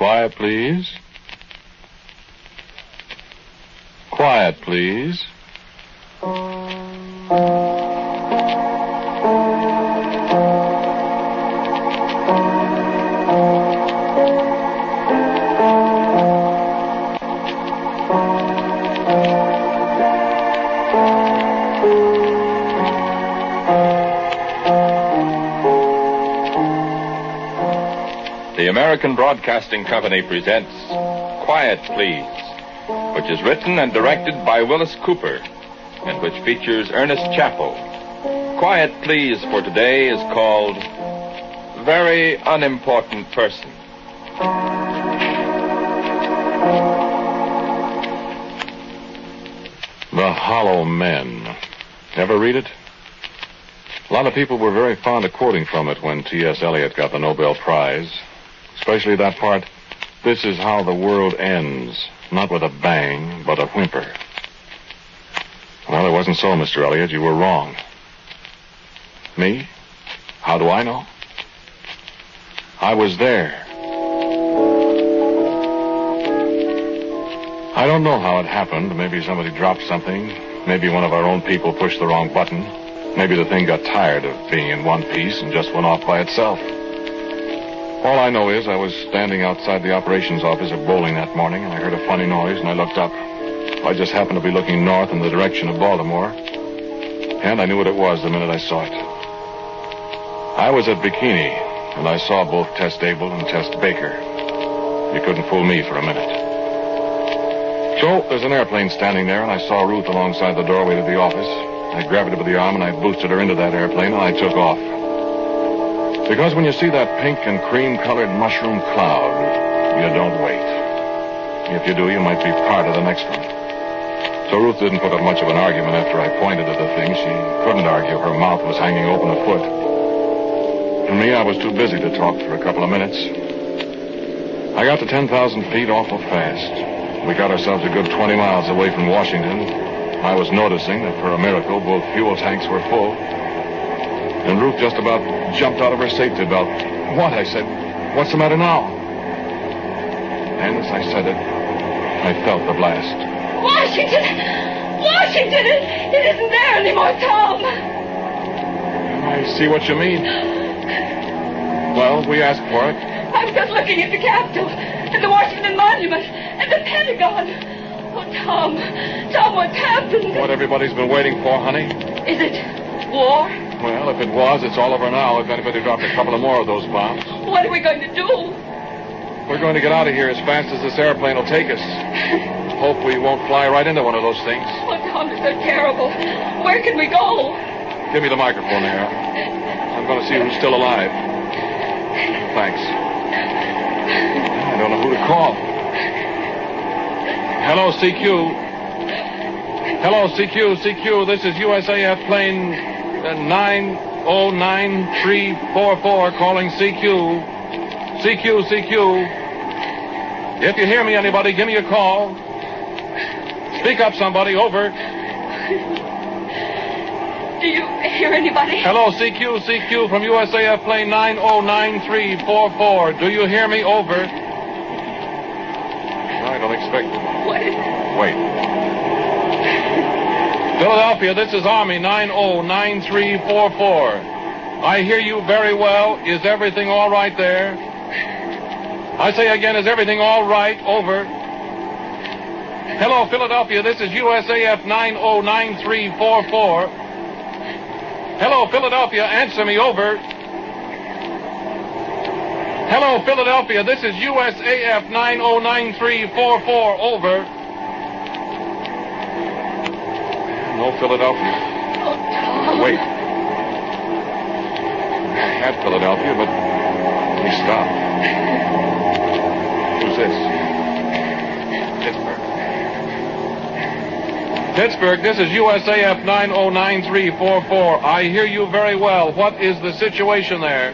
Quiet, please. Quiet, please. The American Broadcasting Company presents Quiet, Please, which is written and directed by Wyllis Cooper, and which features Ernest Chappell. Quiet, Please for today is called Very Unimportant Person. The Hollow Men. Ever read it? A lot of people were very fond of quoting from it when T.S. Eliot got the Nobel Prize. Especially that part, "This is how the world ends, not with a bang, but a whimper." Well, it wasn't so, Mr. Eliot. You were wrong. Me? How do I know? I was there. I don't know how it happened. Maybe somebody dropped something. Maybe one of our own people pushed the wrong button. Maybe the thing got tired of being in one piece and just went off by itself. All I know is I was standing outside the operations office at bowling that morning, and I heard a funny noise, and I looked up. I just happened to be looking north in the direction of Baltimore, and I knew what it was the minute I saw it. I was at Bikini, and I saw both Tess Dable and Tess Baker. You couldn't fool me for a minute. So there's an airplane standing there, and I saw Ruth alongside the doorway to the office. I grabbed her by the arm, and I boosted her into that airplane, and I took off. Because when you see that pink and cream-colored mushroom cloud, you don't wait. If you do, you might be part of the next one. So Ruth didn't put up much of an argument after I pointed at the thing. She couldn't argue. Her mouth was hanging open a foot. For me, I was too busy to talk for a couple of minutes. I got to 10,000 feet awful fast. We got ourselves a good 20 miles away from Washington. I was noticing that, for a miracle, both fuel tanks were full. And Ruth just about jumped out of her safety belt. "What?" I said. "What's the matter now?" And as I said it, I felt the blast. Washington! Washington! It isn't there anymore, Tom! I see what you mean. Well, we asked for it. I'm just looking at the Capitol, and the Washington Monument, and the Pentagon. Oh, Tom, what's happened? What everybody's been waiting for, honey. Is it war? Well, if it was, it's all over now. If anybody dropped a couple of more of those bombs. What are we going to do? We're going to get out of here as fast as this airplane will take us. Hope we won't fly right into one of those things. Oh, Tom, it's so terrible. Where can we go? Give me the microphone there. I'm going to see who's still alive. Thanks. I don't know who to call. Hello, CQ. Hello, CQ. This is USAF plane 909344 calling CQ. CQ. If you hear me, anybody, give me a call. Speak up, somebody. Over. Do you hear anybody? Hello, CQ from USAF plane 909344. Do you hear me? Over. I don't expect it. What is it? Wait. Philadelphia, this is Army 909344. I hear you very well. Is everything all right there? I say again, is everything all right? Over. Hello, Philadelphia, this is USAF 909344. Hello, Philadelphia, answer me. Over. Hello, Philadelphia, this is USAF 909344. Over. No Philadelphia. Oh, Tom. Wait. I had Philadelphia, but he stopped. Who's this? Pittsburgh, this is USAF 909344. I hear you very well. What is the situation there?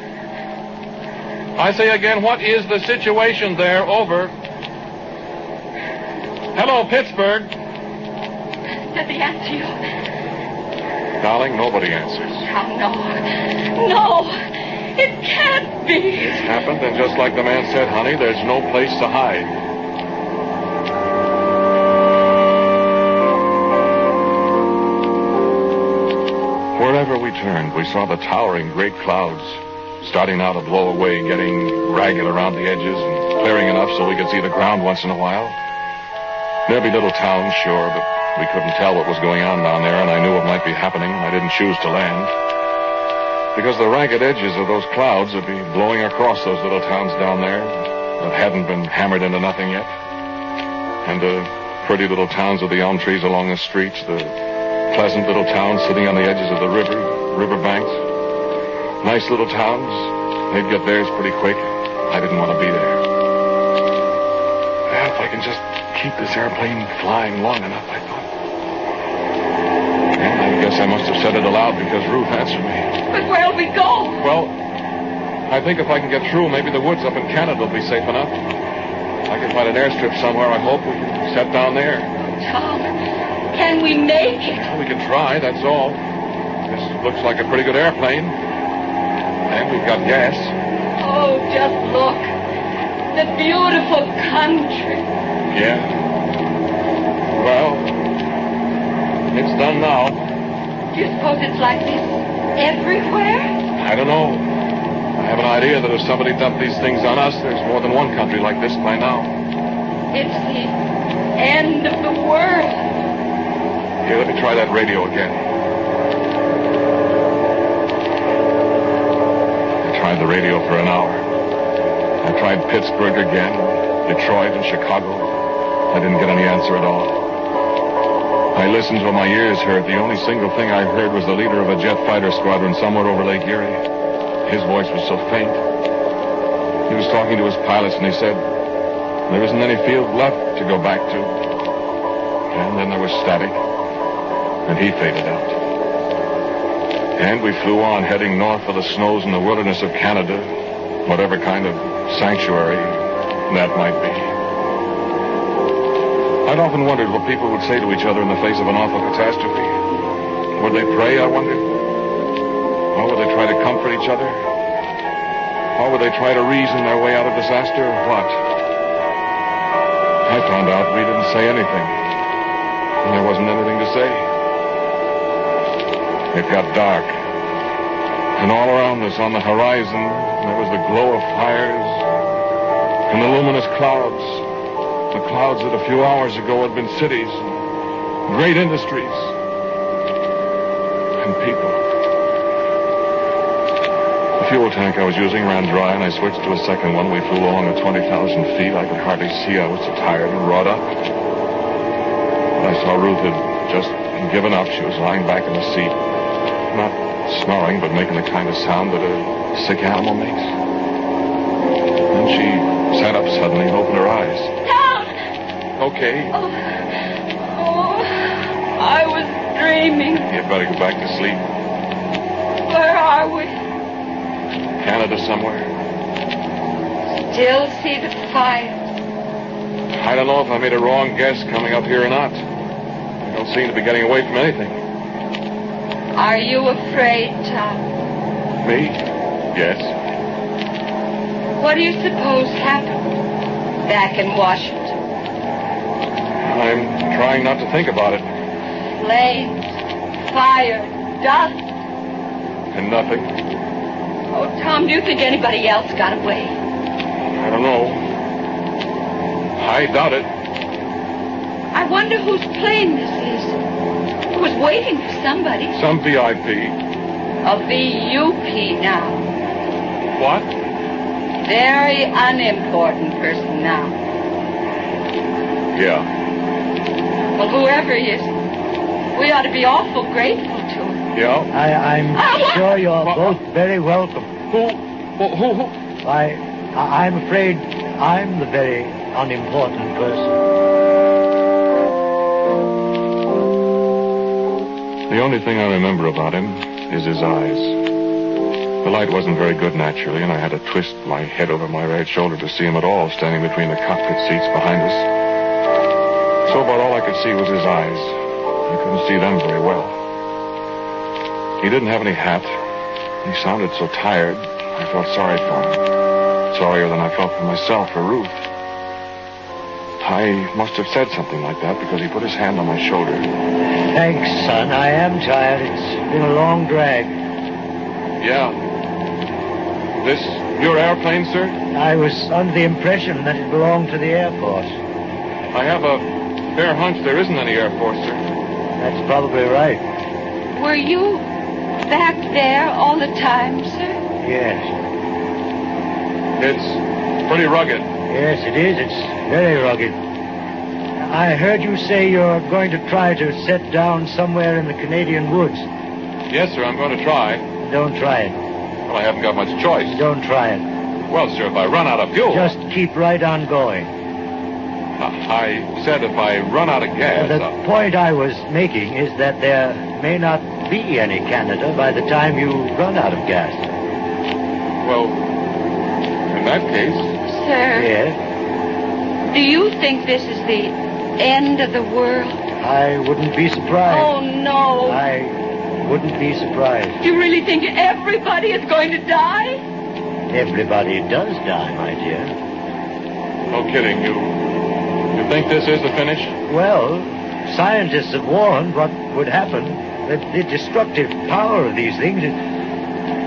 I say again, what is the situation there? Over. Hello, Pittsburgh. Does he answer you? Darling, nobody answers. Oh, no. It can't be. It's happened, and just like the man said, honey, there's no place to hide. Wherever we turned, we saw the towering great clouds, starting now to blow away, getting ragged around the edges and clearing enough so we could see the ground once in a while. There'd be little towns, sure, but we couldn't tell what was going on down there, and I knew what might be happening. I didn't choose to land, because the ragged edges of those clouds would be blowing across those little towns down there that hadn't been hammered into nothing yet. And the pretty little towns with the elm trees along the streets, the pleasant little towns sitting on the edges of the river banks. Nice little towns. They'd get theirs pretty quick. I didn't want to be there. Well, if I can just keep this airplane flying long enough, I thought. And I guess I must have said it aloud because Ruth answered me. But where'll we go? Well, I think if I can get through, maybe the woods up in Canada will be safe enough. If I can find an airstrip somewhere, I hope we can set down there. Tom, can we make it? Well, we can try, that's all. This looks like a pretty good airplane. And we've got gas. Oh, just look. The beautiful country. Yeah. Well, it's done now. Do you suppose it's like this everywhere? I don't know. I have an idea that if somebody dumped these things on us, there's more than one country like this by now. It's the end of the world. Here, let me try that radio again. I tried the radio for an hour. I tried Pittsburgh again, Detroit and Chicago. I didn't get any answer at all. I listened to what my ears heard. The only single thing I heard was the leader of a jet fighter squadron somewhere over Lake Erie. His voice was so faint. He was talking to his pilots, and he said, there isn't any field left to go back to. And then there was static, and he faded out. And we flew on, heading north for the snows and the wilderness of Canada, whatever kind of sanctuary that might be. I'd often wondered what people would say to each other in the face of an awful catastrophe. Would they pray, I wondered? Or would they try to comfort each other? Or would they try to reason their way out of disaster, or what? I found out we didn't say anything. And there wasn't anything to say. It got dark. And all around us on the horizon, there was the glow of fires and the luminous clouds. The clouds that a few hours ago had been cities, great industries, and people. The fuel tank I was using ran dry, and I switched to a second one. We flew along at 20,000 feet. I could hardly see. I was so tired and wrought up. But I saw Ruth had just given up. She was lying back in the seat, not snoring, but making the kind of sound that a sick animal makes. Then she sat up suddenly and opened her eyes. Okay. Oh, I was dreaming. You'd better go back to sleep. Where are we? Canada somewhere. Still see the fire. I don't know if I made a wrong guess coming up here or not. I don't seem to be getting away from anything. Are you afraid, Tom? Me? Yes. What do you suppose happened back in Washington? I'm trying not to think about it. Flames, fire, dust. And nothing. Oh, Tom, do you think anybody else got away? I don't know. I doubt it. I wonder whose plane this is. It was waiting for somebody. Some VIP. A VUP now. What? Very unimportant person now. Yeah. Well, whoever he is, we ought to be awful grateful to him. Yeah? I'm sure you're both very welcome. Who? I'm afraid I'm the very unimportant person. The only thing I remember about him is his eyes. The light wasn't very good naturally, and I had to twist my head over my right shoulder to see him at all, standing between the cockpit seats behind us. So about all I could see was his eyes. I couldn't see them very well. He didn't have any hat. He sounded so tired. I felt sorry for him. Sorrier than I felt for myself or Ruth. I must have said something like that because he put his hand on my shoulder. Thanks, son. I am tired. It's been a long drag. Yeah. This your airplane, sir? I was under the impression that it belonged to the Air Force. I have a fair hunch there isn't any Air Force, sir. That's probably right. Were you back there all the time, sir? Yes. It's pretty rugged. Yes, it is. It's very rugged. I heard you say you're going to try to set down somewhere in the Canadian woods. Yes, sir, I'm going to try. Don't try it. Well, I haven't got much choice. Don't try it. Well, sir, if I run out of fuel... Just keep right on going. I said if I run out of gas... The point I was making is that there may not be any Canada by the time you run out of gas. Well, in that case... Sir? Yes? Do you think this is the end of the world? I wouldn't be surprised. Oh, no. I wouldn't be surprised. Do you really think everybody is going to die? Everybody does die, my dear. No kidding. You think this is the finish? Well, scientists have warned what would happen. The destructive power of these things is...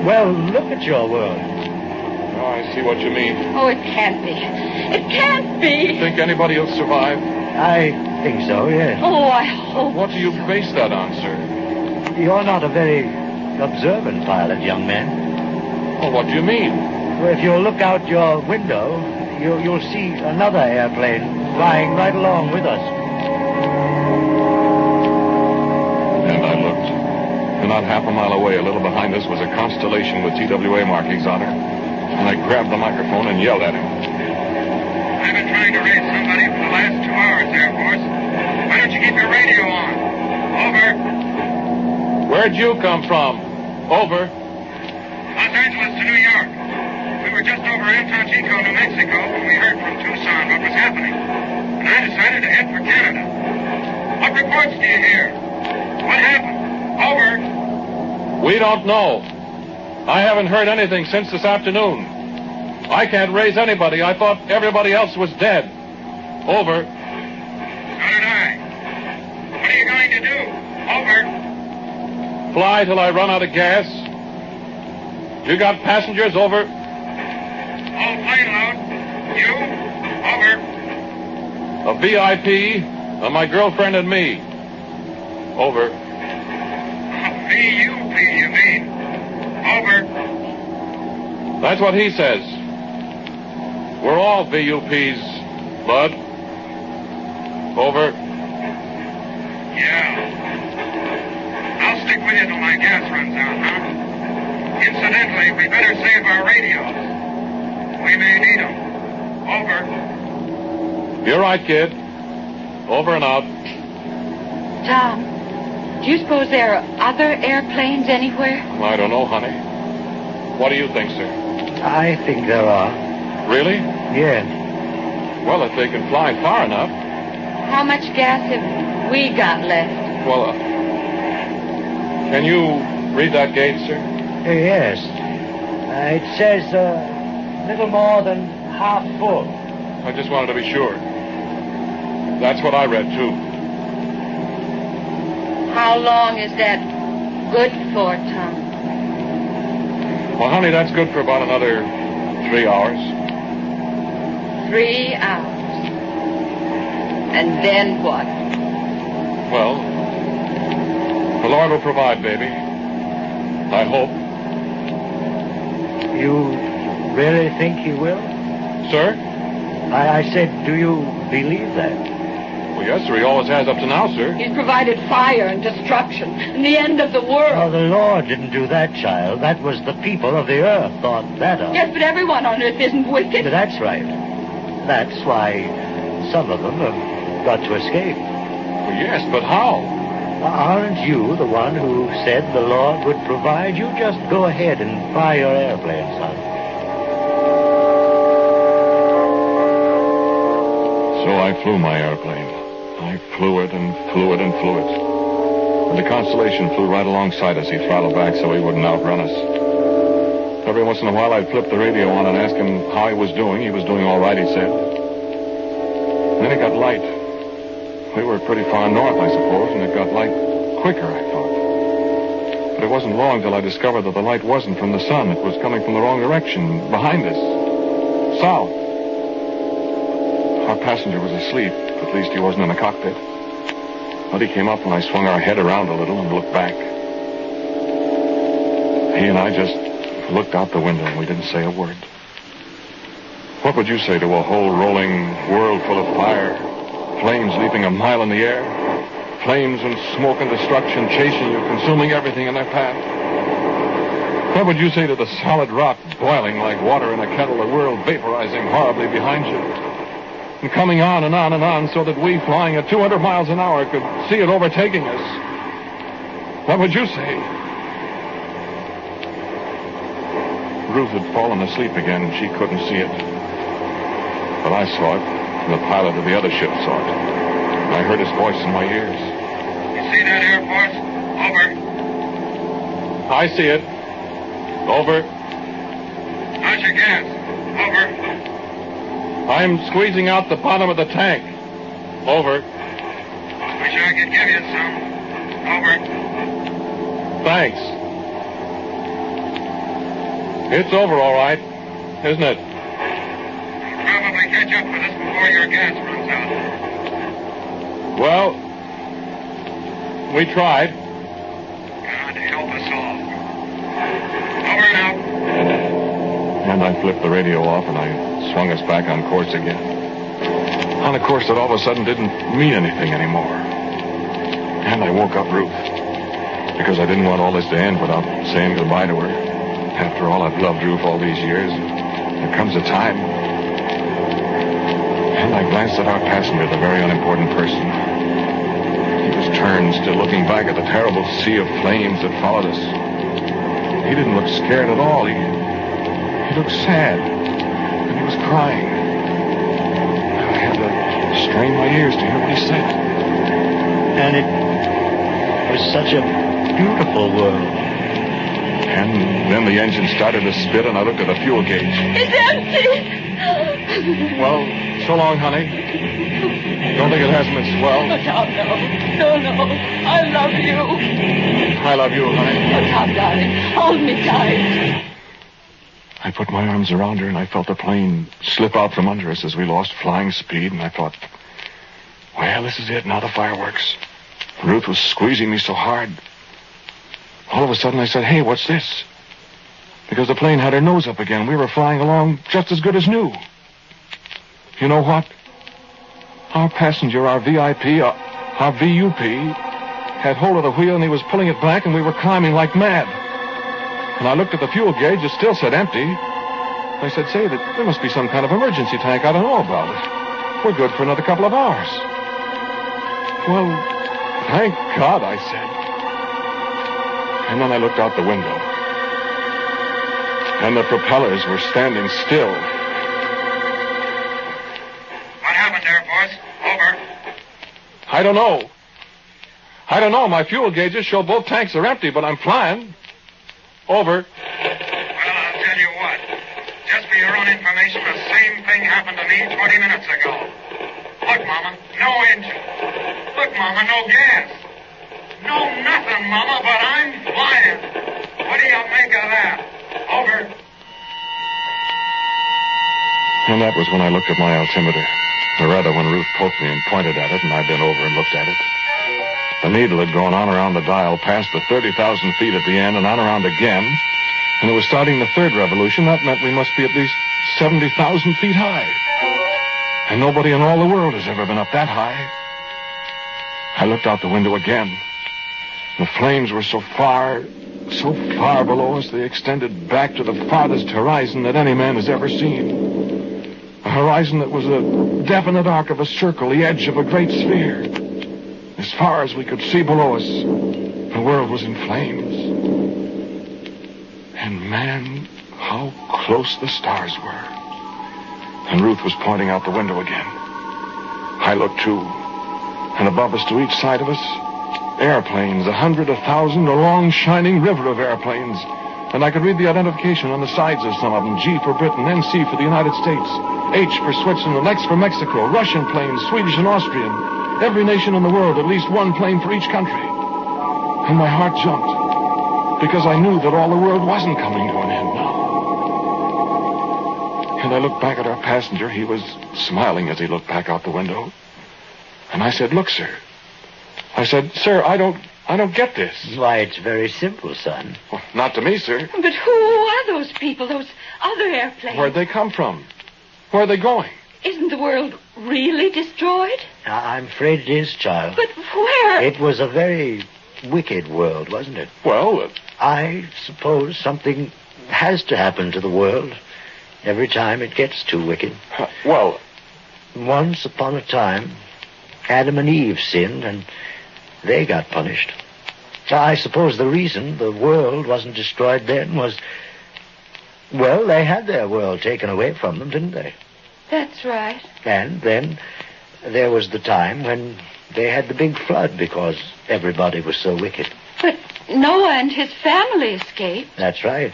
Well, look at your world. Oh, I see what you mean. Oh, it can't be. It can't be. You think anybody will survive? I think so, yes. Oh, I hope. What do you base that on, sir? You're not a very observant pilot, young man. Well, what do you mean? Well, if you'll look out your window, you'll see another airplane flying right along with us. And I looked. And not half a mile away, a little behind us, was a constellation with TWA markings on her. And I grabbed the microphone and yelled at him. I've been trying to raise somebody for the last 2 hours, Air Force. Why don't you keep your radio on? Over. Where'd you come from? Over. Los Angeles to New York. We were just over Antonchico, New Mexico, when we heard from Tucson what was happening. And I decided to head for Canada. What reports do you hear? What happened? Over. We don't know. I haven't heard anything since this afternoon. I can't raise anybody. I thought everybody else was dead. Over. So did I. What are you going to do? Over. Fly till I run out of gas. You got passengers? Over. All plane load. You? Over. A VIP, my girlfriend and me. Over. VUP, you mean? Over. That's what he says. We're all VUPs, Bud. Over. Yeah. I'll stick with you till my gas runs out, huh? Incidentally, we better save our radios. We may need them. Over. You're right, kid. Over and out. Tom, do you suppose there are other airplanes anywhere? I don't know, honey. What do you think, sir? I think there are. Really? Yes. Well, if they can fly far enough. How much gas have we got left? Well, can you read that gauge, sir? Yes. It says little more than half full. I just wanted to be sure. That's what I read, too. How long is that good for, Tom? Well, honey, that's good for about another 3 hours. 3 hours. And then what? Well, the Lord will provide, baby. I hope. You really think he will? Sir? I said, do you believe that? Well, yes, sir. He always has up to now, sir. He's provided fire and destruction and the end of the Oh, world. the Lord didn't do that, child. That was the people of the earth thought that of. Yes, but everyone on earth isn't wicked. That's right. That's why some of them have got to escape. Well, yes, but how? Aren't you the one who said the Lord would provide? You just go ahead and fly your airplane, son. So I flew my airplane. I flew it and flew it and flew it. And the Constellation flew right alongside us. He throttled back so he wouldn't outrun us. Every once in a while, I'd flip the radio on and ask him how he was doing. He was doing all right, he said. And then it got light. We were pretty far north, I suppose, and it got light quicker, I thought. But it wasn't long till I discovered that the light wasn't from the sun. It was coming from the wrong direction, behind us. South. Our passenger was asleep. At least he wasn't in the cockpit. But he came up when I swung our head around a little and looked back. He and I just looked out the window and we didn't say a word. What would you say to a whole rolling world full of fire? Flames leaping a mile in the air? Flames and smoke and destruction chasing you, consuming everything in their path? What would you say to the solid rock boiling like water in a kettle, the world vaporizing horribly behind you? And coming on and on and on so that we, flying at 200 miles an hour, could see it overtaking us. What would you say? Ruth had fallen asleep again, and she couldn't see it. But I saw it, and the pilot of the other ship saw it. And I heard his voice in my ears. You see that, Air Force? Over. I see it. Over. How's your gas? Over. I'm squeezing out the bottom of the tank. Over. Wish I could give you some. Over. Thanks. It's over all right, isn't it? You'll probably catch up with us before your gas runs out. Well, we tried. God help us all. Over now. And I flipped the radio off and I swung us back on course again. On a course that all of a sudden didn't mean anything anymore. And I woke up Ruth. Because I didn't want all this to end without saying goodbye to her. After all, I've loved Ruth all these years. There comes a time. And I glanced at our passenger, the very unimportant person. He was turned, still looking back at the terrible sea of flames that followed us. He didn't look scared at all. He looked sad. And he was crying. I had to strain my ears to hear what he said. And it was such a beautiful world. And then the engine started to spit, and I looked at the fuel gauge. It's empty. Well, so long, honey. Don't think it hasn't been swell. Oh, Tom, no. No. I love you. I love you, honey. Oh, Tom, darling, hold me tight. I put my arms around her, and I felt the plane slip out from under us as we lost flying speed, and I thought, well, this is it, now the fireworks. Ruth was squeezing me so hard. All of a sudden, I said, hey, what's this? Because the plane had her nose up again. We were flying along just as good as new. You know what? Our passenger, our VIP, our VUP, had hold of the wheel, and he was pulling it back, and we were climbing like mad. And I looked at the fuel gauge. It still said empty. I said, say, there must be some kind of emergency tank. I don't know about it. We're good for another couple of hours. Well, thank God, I said. And then I looked out the window. And the propellers were standing still. What happened, Air Force? Over. I don't know. My fuel gauges show both tanks are empty, but I'm flying. Over. Well, I'll tell you what. Just for your own information, the same thing happened to me 20 minutes ago. Look, Mama, no engine. Look, Mama, no gas. No nothing, Mama, but I'm flying. What do you make of that? Over. And that was when I looked at my altimeter. Or rather, when Ruth poked me and pointed at it, and I bent over and looked at it. The needle had gone on around the dial, past the 30,000 feet at the end, and on around again. And it was starting the third revolution. That meant we must be at least 70,000 feet high. And nobody in all the world has ever been up that high. I looked out the window again. The flames were so far below us, they extended back to the farthest horizon that any man has ever seen. A horizon that was a definite arc of a circle, the edge of a great sphere. As far as we could see below us, the world was in flames. And man, how close the stars were. And Ruth was pointing out the window again. I looked too. And above us, to each side of us, airplanes, 100, 1,000, a long shining river of airplanes, And I could read the identification on the sides of some of them. G for Britain, NC for the United States, H for Switzerland, X for Mexico, Russian planes, Swedish and Austrian. Every nation in the world, at least one plane for each country. And my heart jumped, because I knew that all the world wasn't coming to an end now. And I looked back at our passenger. He was smiling as he looked back out the window. And I said, "Look, sir." I said, "Sir, I don't get this." Why, it's very simple, son. Well, not to me, sir. But who are those people, those other airplanes? Where'd they come from? Where are they going? Isn't the world really destroyed? I'm afraid it is, child. But where? It was a very wicked world, wasn't it? Well, I suppose something has to happen to the world every time it gets too wicked. well, Once upon a time, Adam and Eve sinned, and they got punished. I suppose the reason the world wasn't destroyed then was, well, they had their world taken away from them, didn't they? That's right. And then there was the time when they had the big flood because everybody was so wicked. But Noah and his family escaped. That's right.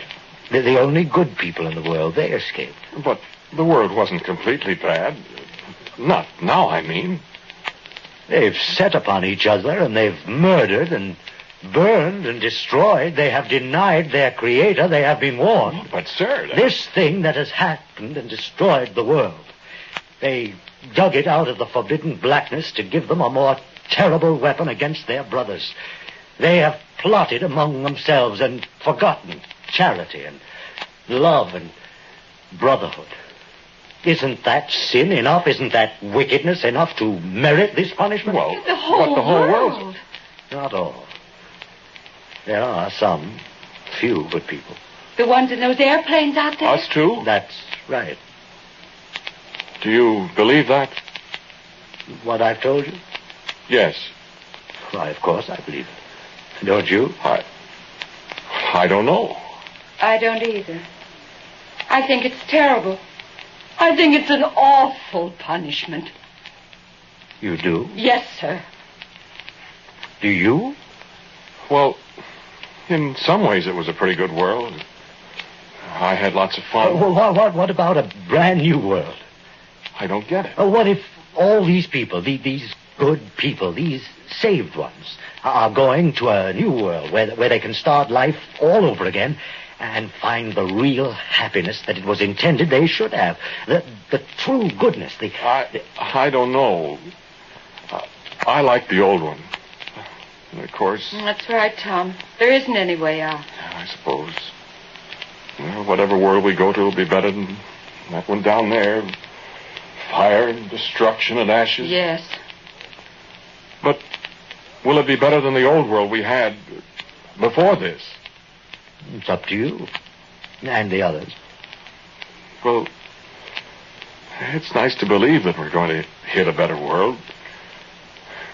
They're the only good people in the world. They escaped. but the world wasn't completely bad. Not now, I mean. They've set upon each other, and they've murdered and burned and destroyed. They have denied their creator. They have been warned. But, sir... This thing that has happened and destroyed the world, they dug it out of the forbidden blackness to give them a more terrible weapon against their brothers. They have plotted among themselves and forgotten charity and love and brotherhood. Isn't that sin enough? Isn't that wickedness enough to merit this punishment? Well, The whole, but the whole world... Not all. There are some few good people. The ones in those airplanes out there? Us too? That's right. Do you believe that? What I've told you? Yes. Why, of course I believe it. Don't you? I don't know. I don't either. I think it's terrible. I think it's an awful punishment. You do? Yes, sir. Do you? Well, in some ways it was a pretty good world. I had lots of fun. What about a brand new world? I don't get it. What if all these people, these good people, these saved ones, are going to a new world where they can start life all over again and find the real happiness that it was intended they should have, the true goodness, I don't know. I like the old one. And of course... That's right, Tom. There isn't any way out. I suppose. Well, whatever world we go to will be better than that one down there. Fire and destruction and ashes. Yes. But will it be better than the old world we had before this? It's up to you. And the others. Well, it's nice to believe that we're going to hit a better world.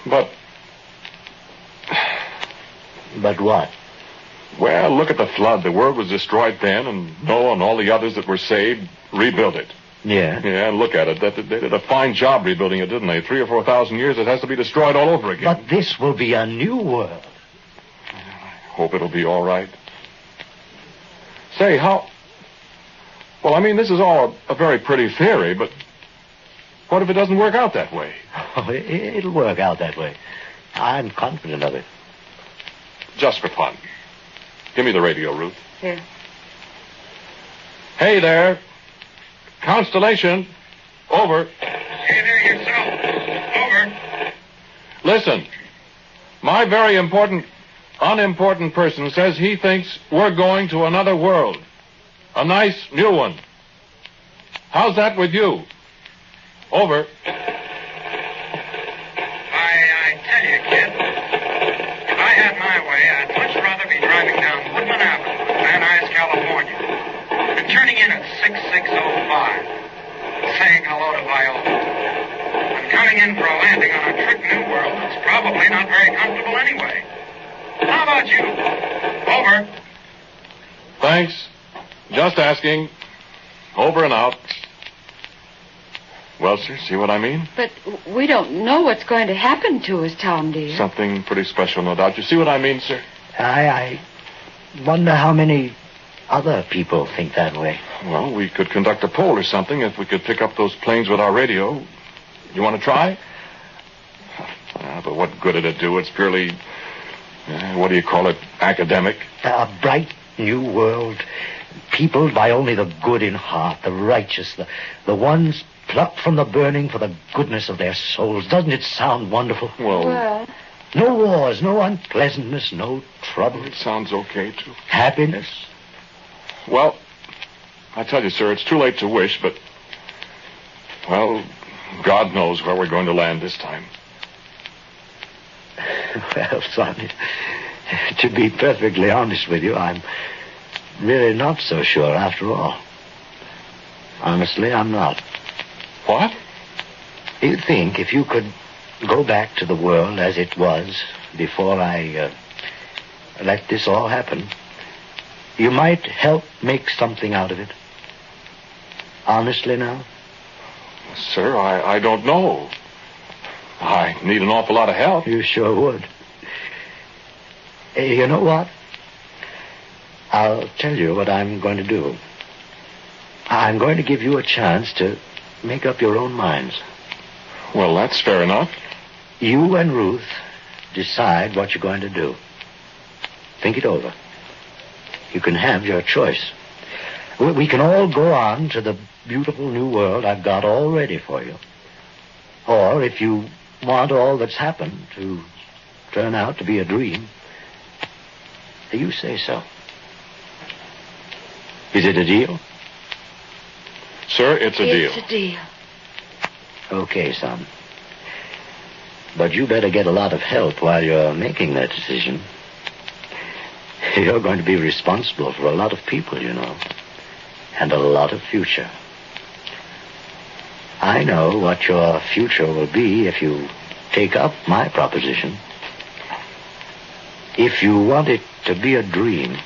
But... But what? Well, look at the flood. The world was destroyed then, and Noah and all the others that were saved rebuilt it. Yeah? Yeah, look at it. They did a fine job rebuilding it, didn't they? 3,000 or 4,000 years, it has to be destroyed all over again. But this will be a new world. I hope it'll be all right. Say, how... Well, I mean, this is all a very pretty theory, but what if it doesn't work out that way? Oh, it'll work out that way. I'm confident of it. Just for fun. Give me the radio, Ruth. Here. Hey there. Constellation. Over. Hey there yourself. Over. Listen. My very unimportant person says he thinks we're going to another world. A nice new one. How's that with you? Over. I tell you, kid, if I had my way, I'd much rather be driving down Woodman Avenue in Van Nuys, California, than turning in at 6605 and saying hello to Viola. I'm coming in for a landing on a trick new world that's probably not very comfortable anyway. How about you? Over. Thanks. Just asking. Over and out. Well, sir, see what I mean? But we don't know what's going to happen to us, Tom, dear. Something pretty special, no doubt. You see what I mean, sir? I wonder how many other people think that way. Well, we could conduct a poll or something if we could pick up those planes with our radio. You want to try? But what good did it do? It's purely, what do you call it, academic. A bright new world, peopled by only the good in heart, the righteous, the ones plucked from the burning for the goodness of their souls. Doesn't it sound wonderful? Well, no wars, no unpleasantness, no trouble. It sounds okay, too. Happiness. Well, I tell you, sir, it's too late to wish, but, well, God knows where we're going to land this time. Well, son, to be perfectly honest with you, I'm really not so sure after all. Honestly, I'm not. What? You think if you could go back to the world as it was before I let this all happen, you might help make something out of it? Honestly now? Sir, I don't know. I need an awful lot of help. You sure would. You know what? I'll tell you what I'm going to do. I'm going to give you a chance to make up your own minds. Well, that's fair enough. You and Ruth decide what you're going to do. Think it over. You can have your choice. We can all go on to the beautiful new world I've got all ready for you. Or if you want all that's happened to turn out to be a dream, you say so. Is it a deal? Sir, it's a deal. It's a deal. Okay, son. But you better get a lot of help while you're making that decision. You're going to be responsible for a lot of people, you know, and a lot of future. I know what your future will be if you take up my proposition. If you want it to be a dream,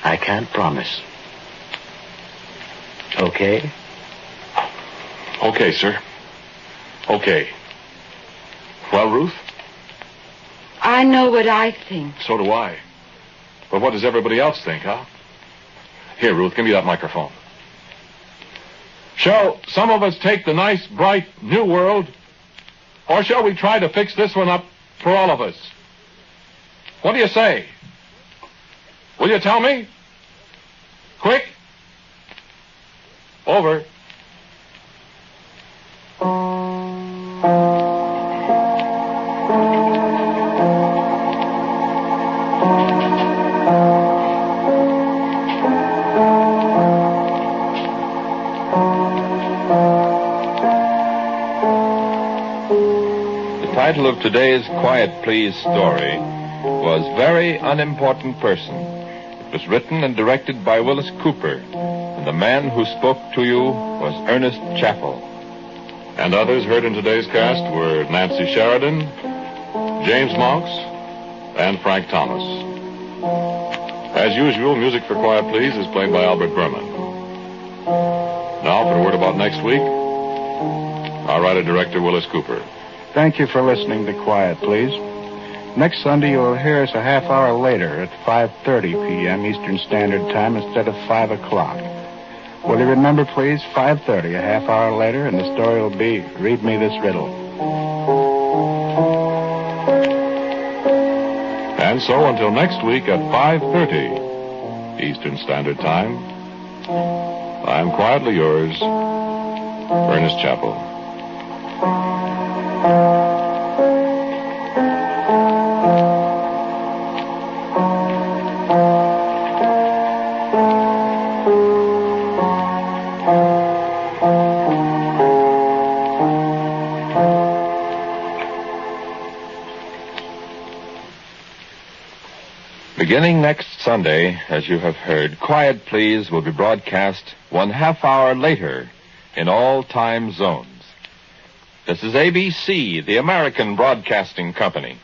I can't promise. Okay? Okay, sir. Okay. Well, Ruth? I know what I think. So do I. But what does everybody else think, huh? Here, Ruth, give me that microphone. Shall some of us take the nice, bright, new world? Or shall we try to fix this one up for all of us? What do you say? Will you tell me? Quick? Over. The title of today's Quiet Please story was Very Unimportant Person. It was written and directed by Wyllis Cooper, and the man who spoke to you was Ernest Chappell. And others heard in today's cast were Nancy Sheridan, James Monks, and Frank Thomas. As usual, music for Quiet Please is played by Albert Berman. Now for a word about next week, our writer-director Wyllis Cooper. Thank you for listening to Quiet Please. Next Sunday, you'll hear us a half hour later at 5:30 p.m. Eastern Standard Time instead of 5 o'clock. Will you remember, please, 5:30, a half hour later, and the story will be Read Me This Riddle. And so until next week at 5:30 Eastern Standard Time, I'm quietly yours, Ernest Chappell. Beginning next Sunday, as you have heard, Quiet Please will be broadcast 1/2 hour later in all time zones. This is ABC, the American Broadcasting Company.